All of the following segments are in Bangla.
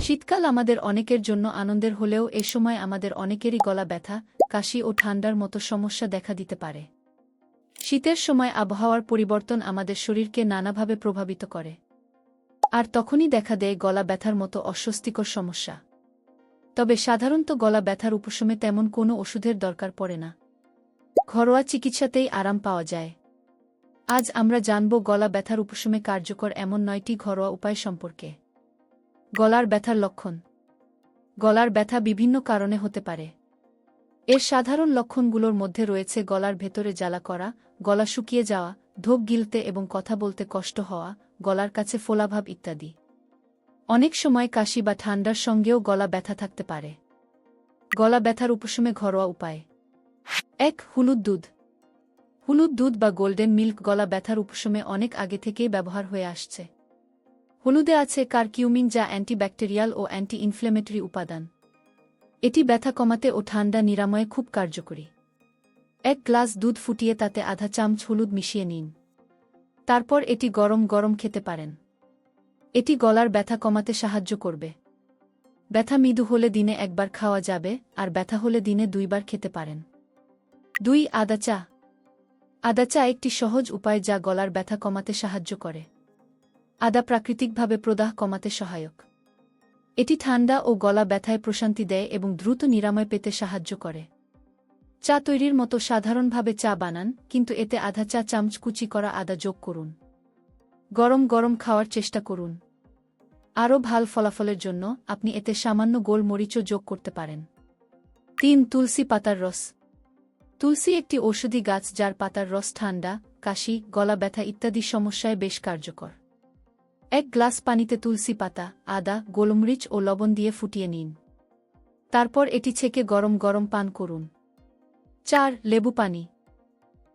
শীতকাল আমাদের অনেকের জন্য আনন্দের হলেও এ সময় আমাদের অনেকেরই গলা ব্যথা, কাশি ও ঠান্ডার মতো সমস্যা দেখা দিতে পারে। শীতের সময় আবহাওয়ার পরিবর্তন আমাদের শরীরকে নানাভাবে প্রভাবিত করে। আর তখনই দেখা দেয় গলা ব্যথার মতো অস্বস্তিকর সমস্যা। তবে সাধারণত গলা ব্যথার উপশমে তেমন কোনো ওষুধের দরকার পড়ে না। ঘরোয়া চিকিৎসাতেই আরাম পাওয়া যায়। আজ আমরা জানব গলা ব্যথার উপশমে কার্যকর এমন 9টি ঘরোয়া উপায় সম্পর্কে। গলার ব্যথার লক্ষণ। গলার ব্যথা বিভিন্ন কারণে হতে পারে। এর সাধারণ লক্ষণগুলোর মধ্যে রয়েছে গলার ভেতরে জ্বালা করা, গলা শুকিয়ে যাওয়া, ঢোক গিলতে এবং কথা বলতে কষ্ট হওয়া, গলার কাছে ফোলাভাব ইত্যাদি। অনেক সময় কাশি বা ঠান্ডার সঙ্গেও গলা ব্যথা থাকতে পারে। গলা ব্যথার উপশমে ঘরোয়া উপায়। 1. হলুদ দুধ। হলুদ দুধ বা গোল্ডেন মিল্ক গলা ব্যথার উপশমে অনেক আগে থেকেই ব্যবহার হয়ে আসছে। হলুদে আছে কারকিউমিন, যা অ্যান্টিব্যাকটেরিয়াল ও অ্যান্টি ইনফ্লেমেটরি উপাদান। এটি ব্যথা কমাতে ও ঠান্ডা নিরাময়ে খুব কার্যকরী। 1 গ্লাস দুধ ফুটিয়ে তাতে আধা চামচ হলুদ মিশিয়ে নিন। তারপর এটি গরম গরম খেতে পারেন। এটি গলার ব্যথা কমাতে সাহায্য করবে। ব্যথা মৃদু হলে দিনে একবার খাওয়া যাবে, আর ব্যথা হলে দিনে 2 বার খেতে পারেন। 2. আদা চা। আদা চা একটি সহজ উপায় যা গলার ব্যথা কমাতে সাহায্য করে। আদা প্রাকৃতিকভাবে প্রদাহ কমাতে সহায়ক। এটি ঠান্ডা ও গলা ব্যথায় প্রশান্তি দেয় এবং দ্রুত নিরাময় পেতে সাহায্য করে। চা তৈরির মতো সাধারণভাবে চা বানান, কিন্তু এতে আধা চা চামচ কুচি করা আদা যোগ করুন। গরম গরম খাওয়ার চেষ্টা করুন। আরও ভাল ফলাফলের জন্য আপনি এতে সামান্য গোলমরিচও যোগ করতে পারেন। 3. তুলসী পাতার রস। তুলসী একটি ঔষধি গাছ যার পাতার রস ঠান্ডা, কাশি, গলা ব্যথা ইত্যাদি সমস্যায় বেশ কার্যকর। 1 গ্লাস পানিতে তুলসী পাতা, আদা, গোলমরিচ ও লবণ দিয়ে ফুটিয়ে নিন। তারপর এটি ছেঁকে গরম গরম পান করুন। 4. লেবু পানি।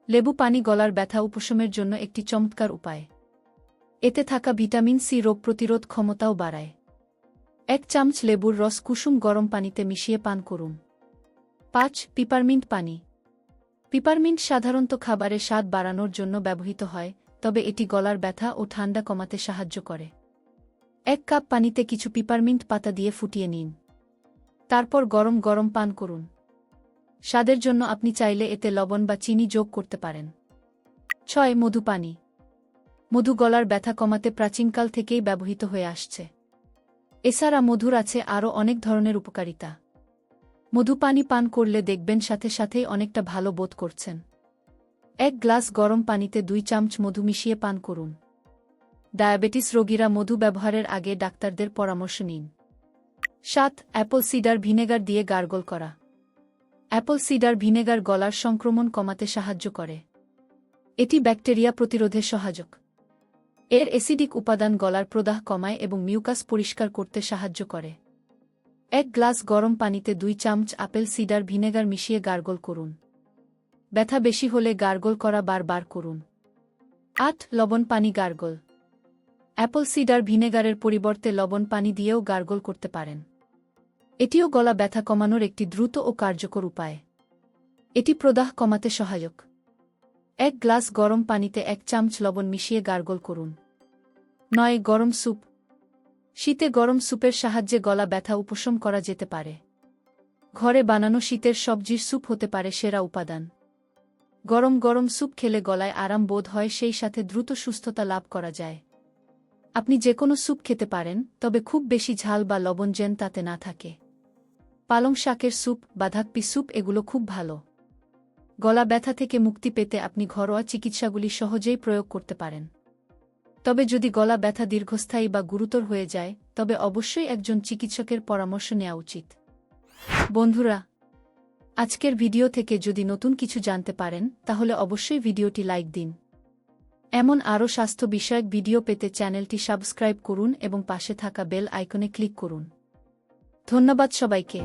লেবু পানি গলার ব্যথা উপশমের জন্য একটি চমৎকার উপায়। এতে থাকা ভিটামিন সি রোগ প্রতিরোধ ক্ষমতাও বাড়ায়। 1 চামচ লেবুর রস কুসুম গরম পানিতে মিশিয়ে পান করুন। 5. পিপারমিন্ট পানি। পিপারমিন্ট সাধারণত খাবারের স্বাদ বাড়ানোর জন্য ব্যবহৃত হয়, তবে এটি গলার ব্যথা ও ঠান্ডা কমাতে সাহায্য করে। 1 কাপ পানিতে কিছু পিপারমিন্ট পাতা দিয়ে ফুটিয়ে নিন। তারপর গরম গরম পান করুন। স্বাদের জন্য আপনি চাইলে এতে লবণ বা চিনি যোগ করতে পারেন। 6. মধু পানি। মধু গলার ব্যথা কমাতে প্রাচীনকাল থেকেই ব্যবহৃত হয়ে আসছে। এছাড়া মধুর আছে আরও অনেক ধরনের উপকারিতা। মধু পানি পান করলে দেখবেন সাথে সাথেই অনেকটা ভালো বোধ করছেন। 1 গ্লাস গরম পানিতে 2 চামচ মধু মিশিয়ে পান করুন। ডায়াবেটিস রোগীরা মধু ব্যবহারের আগে ডাক্তারদের পরামর্শ নিন। 7. অ্যাপল সিডার ভিনেগার দিয়ে গার্গল করা। অ্যাপল সিডার ভিনেগার গলার সংক্রমণ কমাতে সাহায্য করে। এটি ব্যাকটেরিয়া প্রতিরোধে সহায়ক। এর অ্যাসিডিক উপাদান গলার প্রদাহ কমায় এবং মিউকাস পরিষ্কার করতে সাহায্য করে। 1 গ্লাস গরম পানিতে 2 চামচ আপেল সিডার ভিনেগার মিশিয়ে গার্গল করুন। ব্যথা বেশি হলে গার্গল করা বারবার করুন। 8. লবণ পানি গার্গল। অ্যাপল সিডার ভিনেগারের পরিবর্তে লবণ পানি দিয়েও গার্গল করতে পারেন। এটিও গলা ব্যথা কমানোর একটি দ্রুত ও কার্যকর উপায়। এটি প্রদাহ কমাতে সহায়ক। 1 গ্লাস গরম পানিতে 1 চামচ লবণ মিশিয়ে গার্গল করুন। 9. গরম স্যুপ। শীতে গরম স্যুপের সাহায্যে গলা ব্যথা উপশম করা যেতে পারে। ঘরে বানানো শীতের সবজির স্যুপ হতে পারে সেরা উপাদান। গরম গরম স্যুপ খেলে গলায় আরাম বোধ হয়, সেই সাথে দ্রুত সুস্থতা লাভ করা যায়। আপনি যে কোনো স্যুপ খেতে পারেন, তবে খুব বেশি ঝাল বা লবণ যেন তাতে না থাকে। পালং শাকের স্যুপ, বাঁধাকপি স্যুপ এগুলো খুব ভালো। গলা ব্যথা থেকে মুক্তি পেতে আপনি ঘরোয়া চিকিৎসাগুলি সহজেই প্রয়োগ করতে পারেন। তবে যদি গলা ব্যথা দীর্ঘস্থায়ী বা গুরুতর হয়ে যায়, তবে অবশ্যই একজন চিকিৎসকের পরামর্শ নেওয়া উচিত। বন্ধুরা, আজকের ভিডিও থেকে যদি নতুন কিছু জানতে পারেন, তাহলে অবশ্যই ভিডিওটি লাইক দিন। এমন আরও স্বাস্থ্য বিষয়ক ভিডিও পেতে চ্যানেলটি সাবস্ক্রাইব করুন এবং পাশে থাকা বেল আইকনে ক্লিক করুন। ধন্যবাদ সবাইকে।